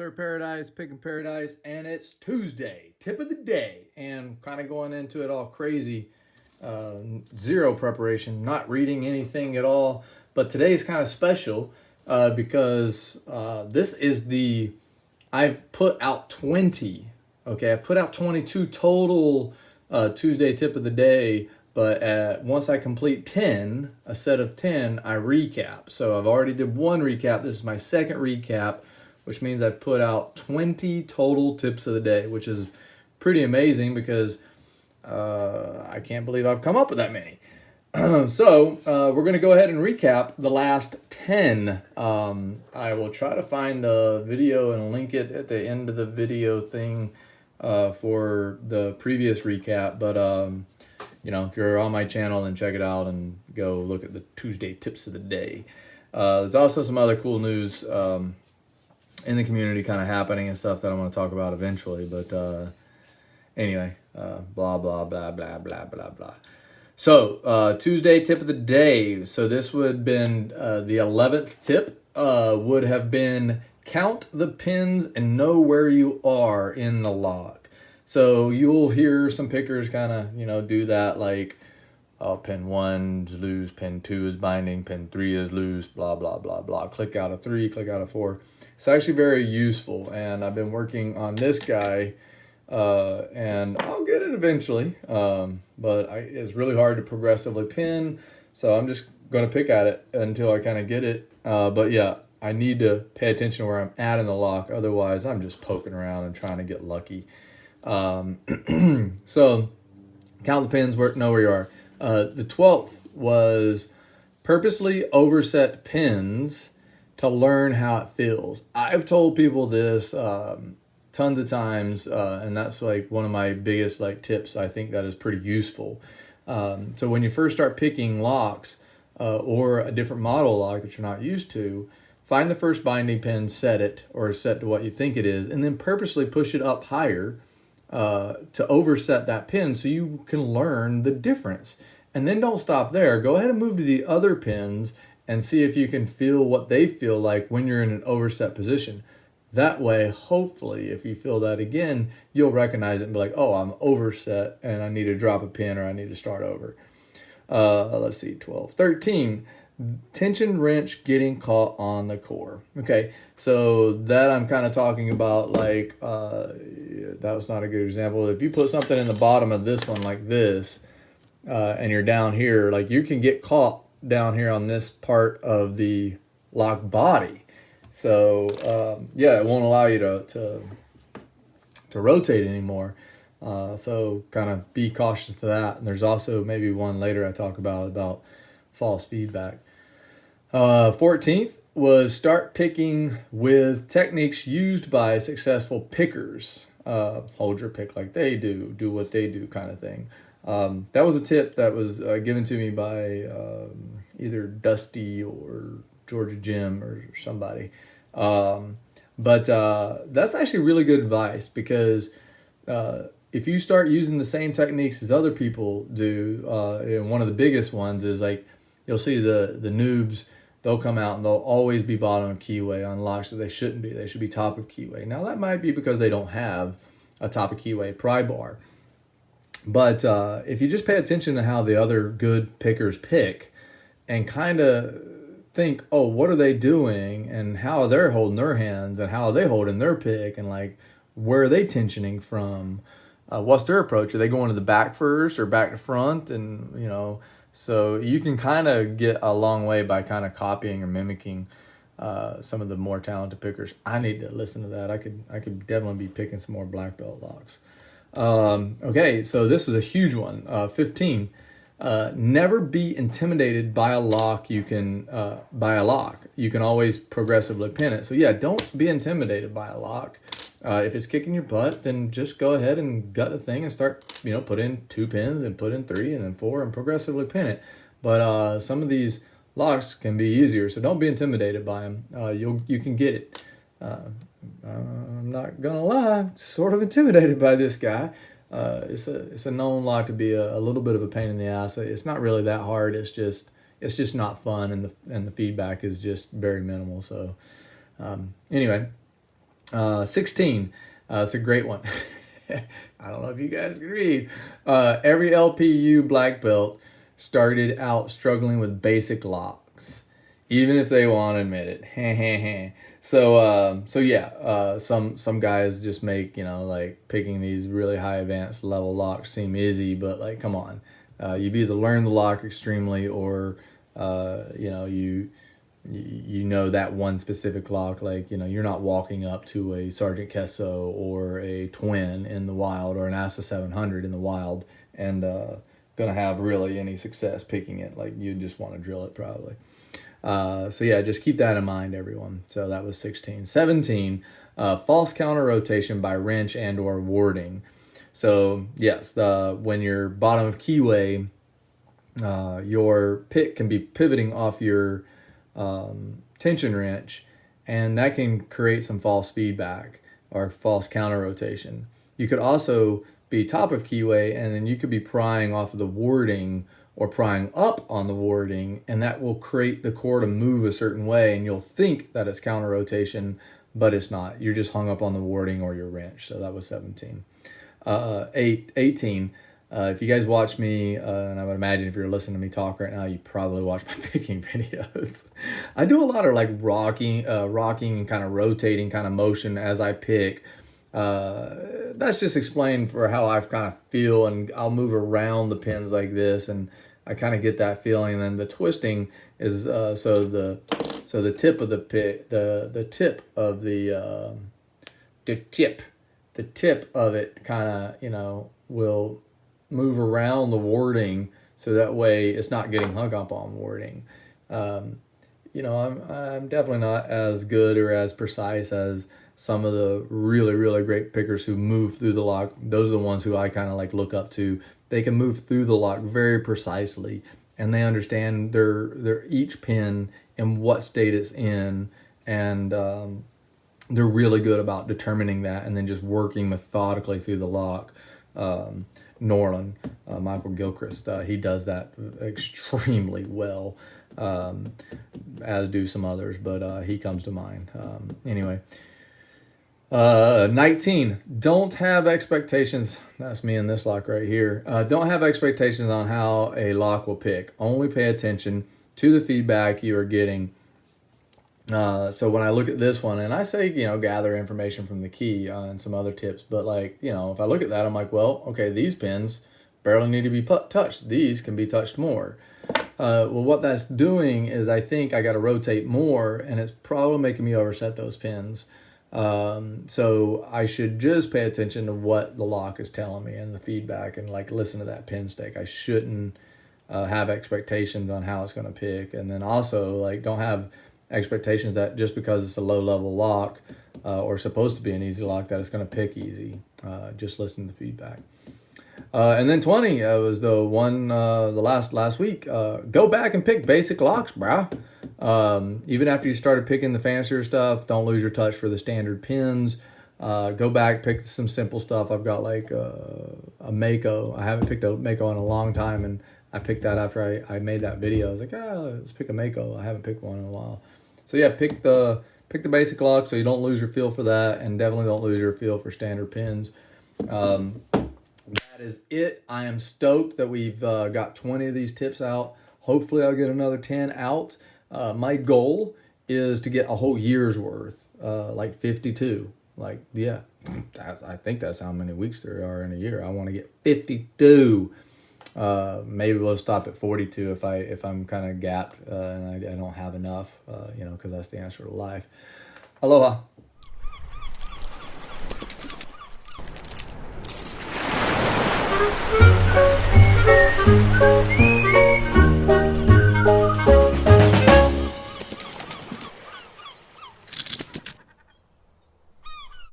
Sir Paradise, Picking Paradise, and it's Tuesday, tip of the day, and kind of going into it all crazy. Uh, Zero preparation, not reading anything at all. But today's kind of special because this is I've put out 20. Okay, I've put out 22 total Tuesday tip of the day. But once I complete 10, a set of 10, I recap. So I've already did one recap. This is my second recap, which means I've put out 20 total tips of the day, which is pretty amazing because I can't believe I've come up with that many. So we're going to go ahead and recap the last 10. I will try to find the video and link it at the end of the video thing for the previous recap. But, if you're on my channel, then check it out and go look at the Tuesday tips of the day. There's also some other cool news in the community kind of happening and stuff that I'm going to talk about eventually. But anyway, blah, blah, blah, blah, blah, blah, blah. So Tuesday tip of the day. So this would have been the 11th tip would have been count the pins and know where you are in the lock. So you'll hear some pickers kind of, do that like, oh, pin 1 is loose, pin 2 is binding, pin 3 is loose, blah, blah, blah, blah. Click out of 3, click out of 4. It's actually very useful, and I've been working on this guy, and I'll get it eventually, but it's really hard to progressively pin, so I'm just going to pick at it until I kind of get it. But yeah, I need to pay attention to where I'm at in the lock, otherwise I'm just poking around and trying to get lucky. So count the pins, know where you are. The 12th was purposely overset pins to learn how it feels. I've told people this tons of times, and that's like one of my biggest tips. I think that is pretty useful. So when you first start picking locks or a different model lock that you're not used to, find the first binding pin, set it or set to what you think it is, and then purposely push it up higher to overset that pin so you can learn the difference. And then don't stop there. Go ahead and move to the other pins and see if you can feel what they feel like when you're in an overset position. That way, hopefully, if you feel that again, you'll recognize it and be like, oh, I'm overset and I need to drop a pin or I need to start over. Let's see, 12. 13, tension wrench getting caught on the core. Okay, so that I'm kind of talking about that was not a good example. If you put something in the bottom of this one like this, and you're down here, you can get caught down here on this part of the lock body. So it won't allow you to rotate anymore. So kind of be cautious to that. And there's also maybe one later I talk about false feedback. 14th was start picking with techniques used by successful pickers. Hold your pick like they do what they do kind of thing. That was a tip that was given to me by either Dusty or Georgia Jim or somebody. But that's actually really good advice because if you start using the same techniques as other people do, and one of the biggest ones is you'll see the noobs, they'll come out and they'll always be bottom of keyway on locks that they shouldn't be. They should be top of keyway. Now that might be because they don't have a top of keyway pry bar. But if you just pay attention to how the other good pickers pick and kind of think, oh, what are they doing and how they're holding their hands and how are they holding their pick and where are they tensioning from? What's their approach? Are they going to the back first or back to front? And, so you can kind of get a long way by kind of copying or mimicking some of the more talented pickers. I need to listen to that. I could definitely be picking some more black belt locks. Okay, so this is a huge one. 15. Never be intimidated by a lock. You can always progressively pin it. So yeah, don't be intimidated by a lock. If it's kicking your butt, then just go ahead and gut the thing and start, put in 2 pins and put in 3 and then 4 and progressively pin it. But some of these locks can be easier, so don't be intimidated by them. You can get it. I'm not gonna lie, sort of intimidated by this guy. It's a known lock to be a little bit of a pain in the ass. It's not really that hard. It's just not fun, and the feedback is just very minimal. So anyway, 16. It's a great one. I don't know if you guys can read. Every LPU black belt started out struggling with basic locks, even if they won't admit it. So yeah, some guys just make, like picking these really high advanced level locks seem easy, but like, come on, you've either learned the lock extremely, or you know that one specific lock, like, you're not walking up to a Sergeant Kesso or a Twin in the wild, or an ASA 700 in the wild, and gonna have really any success picking it. Like, you just want to drill it probably. So yeah, just keep that in mind, everyone. So that was 16. 17, false counter rotation by wrench and or warding. So yes, when you're bottom of keyway, your pick can be pivoting off your tension wrench, and that can create some false feedback or false counter rotation. You could also be top of keyway, and then you could be prying off of the warding or prying up on the warding, and that will create the core to move a certain way, and you'll think that it's counter rotation, but it's not. You're just hung up on the warding or your wrench. So that was 17. 18. If you guys watch me, and I would imagine if you're listening to me talk right now, you probably watch my picking videos. I do a lot of like rocking and kind of rotating kind of motion as I pick. That's just explained for how I kind of feel, and I'll move around the pins like this, and I kind of get that feeling. And then the twisting is so the tip of the pick, the tip of the tip of it kind of will move around the warding, so that way it's not getting hung up on warding. I'm definitely not as good or as precise as some of the really, really great pickers who move through the lock. Those are the ones who I kind of like look up to. They can move through the lock very precisely, and they understand their each pin and what state it's in, and they're really good about determining that and then just working methodically through the lock. Norlin, Michael Gilchrist, he does that extremely well, as do some others, but he comes to mind. Anyway, 19, don't have expectations. That's me in this lock right here. Don't have expectations on how a lock will pick. Only pay attention to the feedback you are getting. So when I look at this one, and I say, gather information from the key and some other tips, but like, if I look at that, I'm like, well, okay, these pins barely need to be touched. These can be touched more. Well, what that's doing is I think I got to rotate more, and it's probably making me overset those pins. So I should just pay attention to what the lock is telling me and the feedback, and like listen to that pin stake. I shouldn't have expectations on how it's going to pick. And then also, like, don't have expectations that just because it's a low level lock or supposed to be an easy lock that it's going to pick easy. Just listen to the feedback. And then 20 was the one the last week. Go back and pick basic locks, brah. Even after you started picking the fancier stuff, don't lose your touch for the standard pins. Go back, pick some simple stuff. I've got like a Mako. I haven't picked a Mako in a long time, and I picked that after I made that video. I was like, let's pick a Mako. I haven't picked one in a while. So yeah, pick the basic lock so you don't lose your feel for that, and definitely don't lose your feel for standard pins. That is it. I am stoked that we've got 20 of these tips out. Hopefully I'll get another 10 out. My goal is to get a whole year's worth, like 52. Like, yeah, I think that's how many weeks there are in a year. I want to get 52. Maybe we'll stop at 42 if I'm kind of gapped and I don't have enough, because that's the answer to life. Aloha.